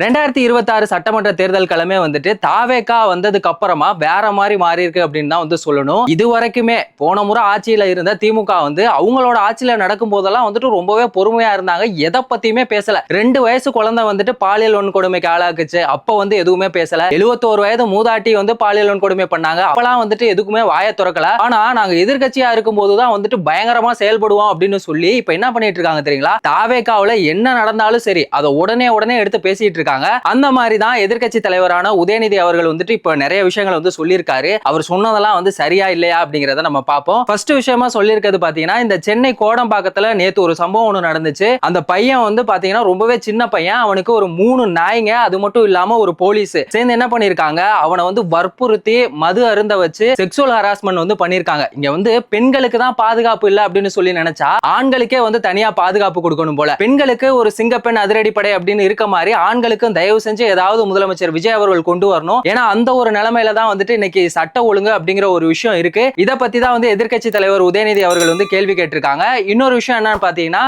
2026 சட்டமன்ற தேர்தல் கிழமை வந்துட்டு தாவேகா வந்ததுக்கு அப்புறமா வேற மாதிரி மாறி இருக்கு அப்படின்னு தான் வந்து சொல்லணும். இது வரைக்குமே போன முறை ஆட்சியில இருந்த திமுக வந்து அவங்களோட ஆட்சியில நடக்கும் போதெல்லாம் வந்துட்டு ரொம்பவே பொறுமையா இருந்தாங்க. எதை பத்தியுமே பேசல. 2 வயசு குழந்தை வந்துட்டு பாலியல் வன்கொடுமைக்கு ஆளாக்குச்சு, அப்ப வந்து எதுவுமே பேசல. 71 வயது மூதாட்டி வந்து பாலியல் வன்கொடுமை பண்ணாங்க, அப்பெல்லாம் வந்துட்டு எதுக்குமே வாயை திறக்கல. ஆனா நாங்க எதிர்கட்சியா இருக்கும் போதுதான் வந்துட்டு பயங்கரமா செயல்படுவோம் அப்படின்னு சொல்லி இப்ப என்ன பண்ணிட்டு இருக்காங்க தெரியுங்களா? தாவேகாவுல என்ன நடந்தாலும் சரி அதை உடனே எடுத்து பேசிட்டு இருக்காங்க. அந்த மாதிரி தான் எதிர்க்கட்சி தலைவரான உதயநிதி அவர்கள் வந்துட்டு இப்ப நிறைய விஷயங்கள் வந்து சொல்லியிருக்காரு. அவர் சொன்னதெல்லாம் வந்து சரியா இல்லையா அப்படிங்கறத நம்ம பார்ப்போம். ஃபர்ஸ்ட் விஷயமா சொல்லியிருக்கிறது பாத்தீங்கன்னா, இந்த சென்னை கோடம்பாக்கத்துல நேத்து ஒரு சம்பவம் ஒன்று நடந்துச்சு. அந்த பையன் வந்து பாத்தீங்கன்னா ரொம்பவே சின்ன பையன். அவனுக்கு ஒரு 3 நாய்ங்க, அது மட்டும் இல்லாம ஒரு போலீஸ் சேர்ந்து என்ன பண்ணிருக்காங்க, அவனை வந்து வற்புறுத்தி மது அருந்த வச்சு செக்சுவல் ஹராஸ்மெண்ட் வந்து பண்ணிருக்காங்க. இங்க வந்து பெண்களுக்கு தான் பாதுகாப்பு இல்ல அப்படின்னு சொல்லி நினைச்சா ஆண்களுக்கே வந்து தனியா பாதுகாப்பு கொடுக்கணும் போல. பெண்களுக்கு ஒரு சிங்கப்பெண் அதிரடிப்படை அப்படின்னு இருக்க மாதிரி ஆண்களுக்கு தயவு செஞ்சு ஏதாவது முதலமைச்சர் விஜய் அவர்கள் கொண்டு வரணும். ஏன்னா அந்த ஒரு நிலைமையில தான் வந்துட்டு இன்னைக்கு சட்ட ஒழுங்கு அப்படிங்கிற ஒரு விஷயம் இருக்கு. இத பத்தி தான் வந்து எதிர்க்கட்சி தலைவர் உதயநிதி அவர்கள் வந்து கேள்வி கேட்டிருக்காங்க. இன்னொரு விஷயம் என்னன்னு பாத்தீங்கன்னா,